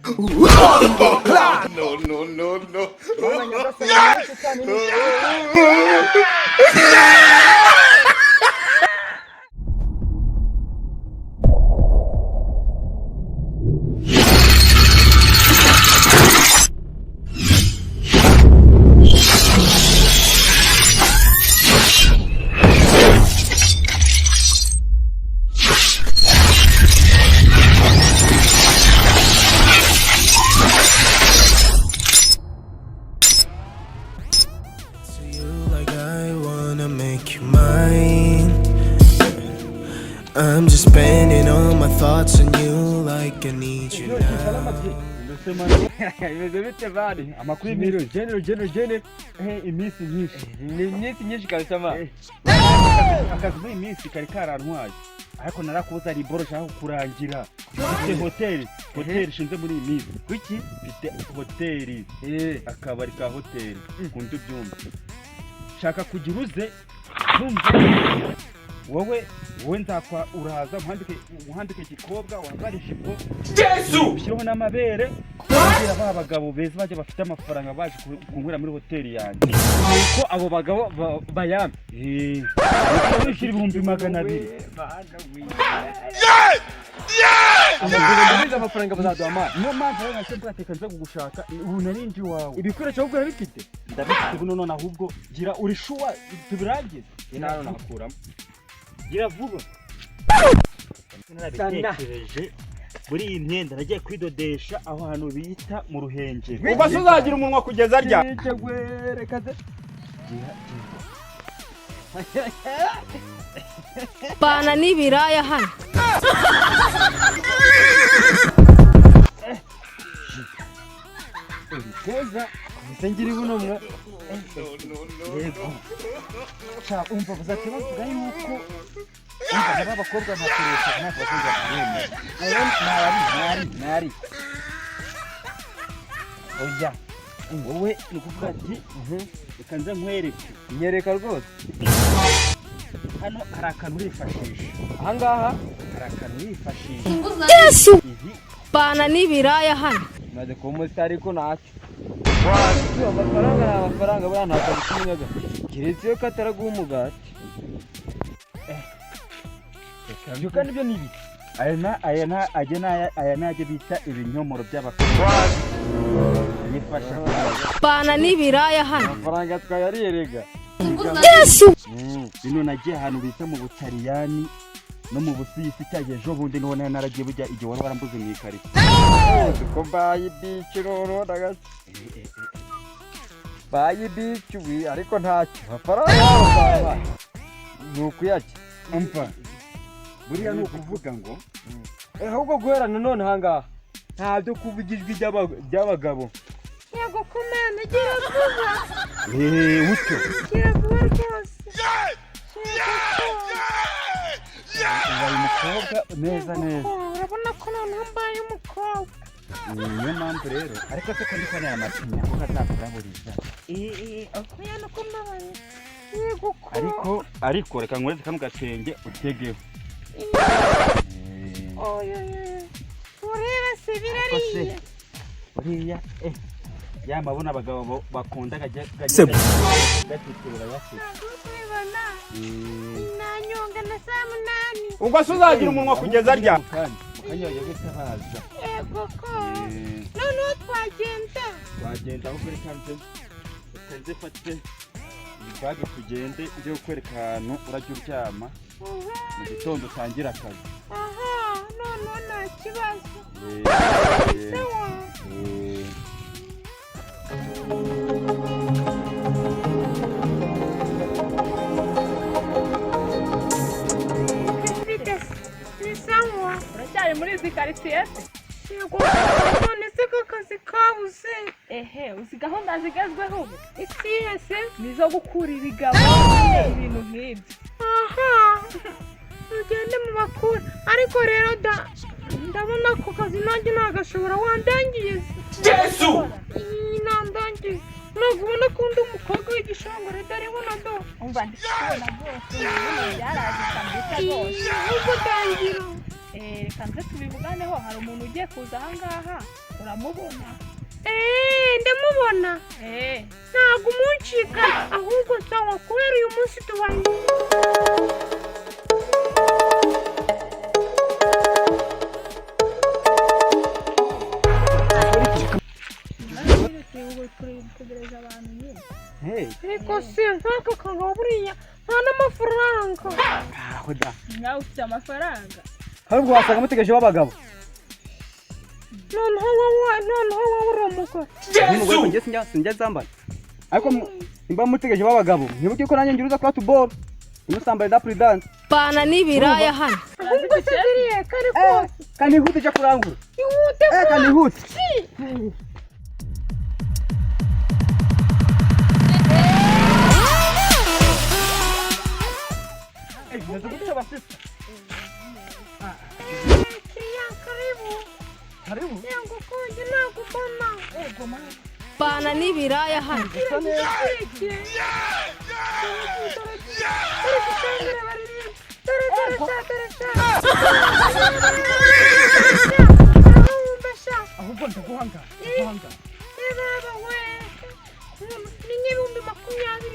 No. I'm just spending all my thoughts on you like I need you now. Imeze bite bari? Amakuru y'imiro general iminsi nyinshi kabisa ma. Akazi muri iminsi kari karantwaye. Ariko narakuza liboro shaka kurangira. Mfite hotel shinze muri iminsi. Kuki? Mfite hotel. Akabari ka hotel. Kundu byumba. Shaka kugiruze numve wowe nzakwa uraza muhandike gikobwa wambara ijipo Yesu bishyiraho n'amabere kugira babagabo beza baje bafite amafaranga baje kungura muri hoteli yanjye ko abo bagabo bayambe bishira 200,000 Amaguru amafaranga bazaduha niyo mpamvu rero nashobora tekanza kugushaka ubu narinji wawe ibikoresho ahubwo urabifite ndabifite buno none ahubwo gira uri shuwa tubirangize inaro nakuramo gira vuba narabitekereje muri iyi myenda nagiye kwidodesha aho hantu bita mu ruhengeri ubase uzagira umunwa kugeza rya rekaze bana n'ibiraya hano keza bisengiri buno mwe yego cha umva bazakibavuga yuko aba abakobwa ntakiresha ntabwo bakunze kubona nari oya wowe nukuvuga ati reka nze nkwereke nyereka rwose hano hari akantu urifashisha ahangaha hari akantu urifashisha Yesu bana n'ibiraya hano maze kumusitari ko ntacyo amafaranga bana ntabwo kiretse yo kataraguha umugati Yuka nibyo nibi aya najye bita ibinyomoro by'abakobwa yifasha bana n'ibiraya hano amafaranga twayariyerega Yesu bino nagiye ahantu bita mu Butaliyani no mu Busuwisi cyageje ubundi none naragiye bujya igihe wari warambuze mu ikarito ko bayi beach roro dagase bayi beach wi ariko ntacyo amafaranga nukuyaki umva buriya nukuvuga ngo ahubwo guhera none hangaha ntabyo kuvugijwe by'abagabo yego kumana gira vuba utyo gira vuba rwose ubaye umukobwa neza urabona ko noneho mbaye umukobwa niyo mpamvu rero ariko se kandi ko naya matinya ko kazakuraburira oya nuko mbabaye yego ariko reka nkureze kamwe gacenge utegeho oya ureba se birariye uriya ya mabona abagabo bakunda gatitira yase nanyonga na saa munani ubwo se uzagira umunwa kugeza rya mukanyoye gute haza yego ko noneho twagenda aho kuri kanze fate ibage tugende nje kukwereka ahantu urajya uryama mu gitondo utangira akazi noneho nta kibazo uracyari muri izi karitsiye yego none se ko akazi kabuze uzi gahunda zigezweho ubu isi yese nizo gukura ibigabo ibintu nk'ibyo ugende mu bakuru ariko rero ndabona ako kazi nanjye nagashobora wandangiriza Yesu nandangiza ntabwo ubona ko undi umukobwa w'igishongore dariho na do umva ndikubona rwose ibintu byaraje ukambita rwose ahubwo dangira reka nze tubivuganeho hari umuntu ugiye kuza ahangaha uramubona ndamubona ntabwo umuncika ahubwo sawa kubera uyu munsi tubanye kugereza abantu nyine ariko si nk'aka kagabo buriya nta n'amafaranga aho da nawe ufite amafaranga ahubwo wasanga mutegereje w'abagabo noneho wowe uri umugore n'umugore njye sinjya zambara ariko nimba mutegereje w'abagabo ntibuke ko nanjye ngira uza kurata uboro umusambare da prudence bana n'ibiraya hano ahubwo se ziriye kari kose kanihute cyo kurangura ihute kanihute karibu yangu koje nakubona bana n'ibiraya hano ahubwo ndaguhanga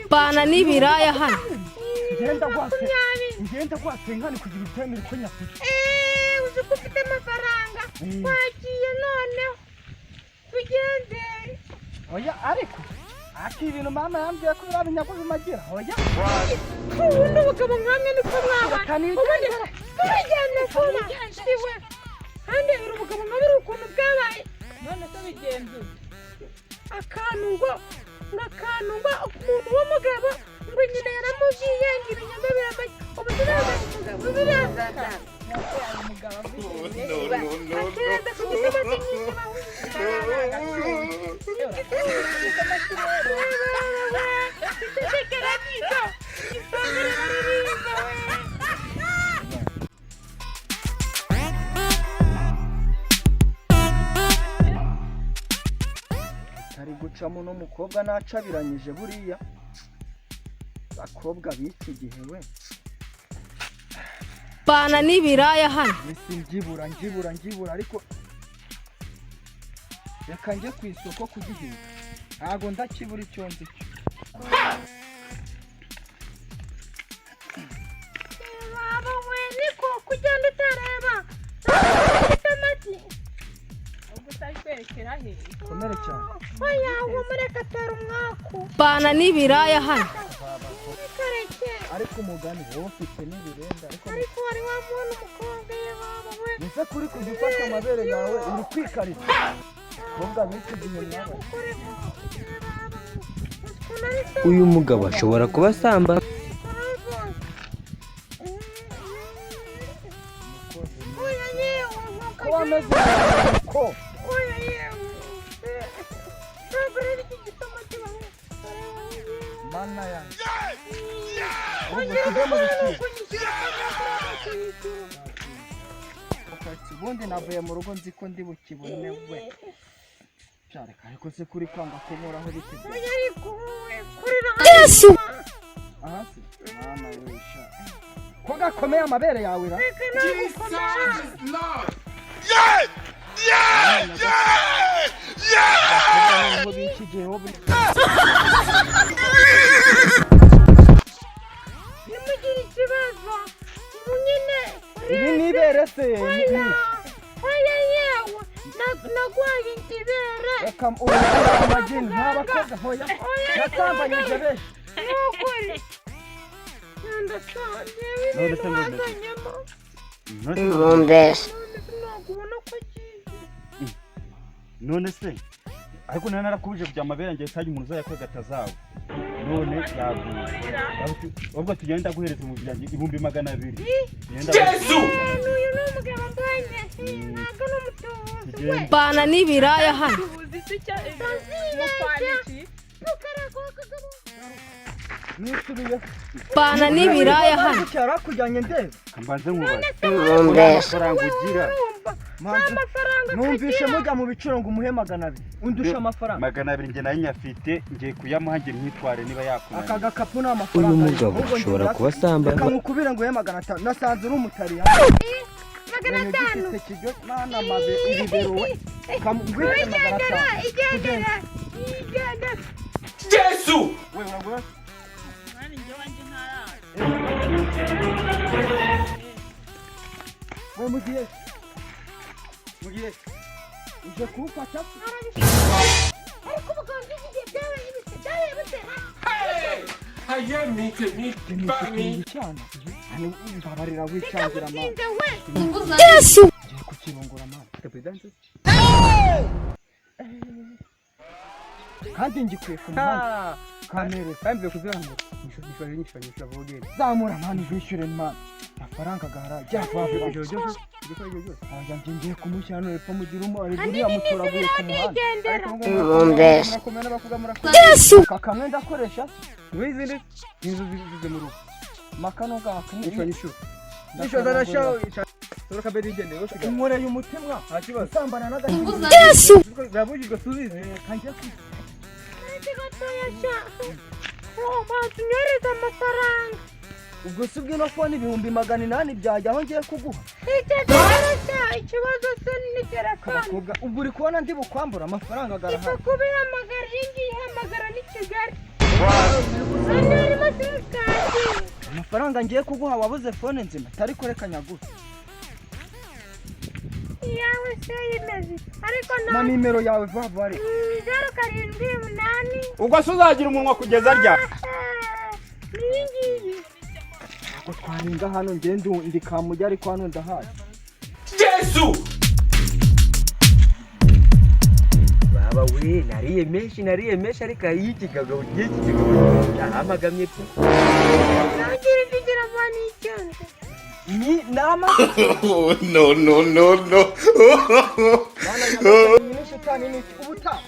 bana n'ibiraya hano ngenda kwase nkani kugira itemere ko nyafite uzi ko ufite amafaranga wagiye noneho tugende oya ariko ati ibintu mama yambwiye ko birabinyaguze magira oya ubundi ubugabo nkamwe niko mwabana ubundi tubigende vuba siwe kandi uri ubugabo nka biri ukuntu bwabaye none se bigenze akantu ngo umuntu w'umugabo ngo nyina yaramubwiye ngo ibinyama biramaye ubu turaza umugabo biraza akenda ku gitama ari gucamo n'umukobwa nacabiranyije buriya bakobwa b'iki gihe we bana n'ibiraya hano isi njibura ariko reka njye ku isoko kugihinga ntago ndakibura icyo nzi cyo baba we niko kugenda utareba itomati ubwo utari kwerekera he komere cyane oya uwo mureka atera umwaku bana n'ibiraya hano kareke ariko umugani wowe ufite n'ibirenda ariko wari wamubona umukobwa ye baba we nise kuri kujya ufata amabere yawe uri kwikarita umukobwa b'iki gihe mwaba uyu mugabo ashobora kuba asamba oya yewe ko wameze ko oya yewe ntabwo rero iki gitomati bawe mana yanjye ahubwo tuve mu bikiri ubundi navuye mu rugo nzi ko ndi bukibone we cyareka ariko se kuri kwanga kunkoraho biteguye oya ariko wowe kurira hasi aha se mwana wesha ko gakomeye amabere yawe ra reka nagukomera ngo biki gihe wowe nimugire ikibazo ubu nyine ibi nibere se oya yewe nagwaye ibere reka urukura amagini ntabakaga hoya yatambanyije benshi nukuri ndasanze ibintu wazanyemo nagubona ko agiye none se ariko nari narakubuje kujya amabere ngiye sajya umuntu uzayakwega atazawe none yaguye ubwo tugenda guhereza mu byanjye 200,000 Yesu uyu ni umugabo mbonye ntabwo ni umutubuzi we bana n'ibiraya hano uzi se icyo mukwaniki nisubiye bana n'ibiraya hano cyara kujyanye ndebe kambanze nkubaye amafaranga ugira numvishe mujya mu biciro ngo umuhe 200 undusha amafaranga 200 nge nayo nyafite ngiye kuyamuha nge mwitware niba yakunaniye aka gakapu n'amafaranga uyu mugabo ashobora kuba asamba kamukubira ngo uhe 500 nasanze uri umutariya magana atanu. Mana maze ibibero we. Kamugwire magana atanu. Igendera. Yesu! We uragura? Mwana njye wanje ntara. We mugiye. Uje kumfata? Ariko muganga igiye byabaye bite. Cyane. Hani mbabarira wicangira ama. Yesu Ngiye kukirongora ama. President. Kandi ngikwiye kumuhanda. Kamere kandi kuziranga. Nishwa vogere. Zamura mani bishyure man. Amafaranga gahara. Cyavava jojo. Aya ngiye kumushyano epfo mugira umwe buriya muturaguye kumuhanda. Yesu Kakamwe ndakoresha. Wizinde inzu zize mu rugo. Makano gakanye nisho. Nisho darasha. Soroka berigende wose. Umure y'umutemwa. Hakibazo. Sambana n'agahinda. Yesu Zabujijwe subize. Kanje ku. Matunyereza amafaranga. Ubwo subwe no phone 800 byajya aho ngiye kuguha. Ikibazo se ni telefone. Kabakobwa ubwo uri kubona ndi bukwambura amafaranga garaha. Ifa kubira amagara ngiye hamagara ni Kigali. Ari masikandi. Amafaranga ngiye kuguha wabuze phone nzima tari kureka nyaguha. Yawe se imeze. Ariko Na nimero yawe vava ari. 078. Ubwo se uzagira umunwa kugeza rya. Ningiye. Ko twaringa hano ngende ndi kamujya ariko hano ndahaje. Yesu! baba we nariye menshi ariko yiki kagabo amagamye pe Nagira ndigira mani icyonze. Ni nama. No. Bana nyamara ni shitani ni ubuta.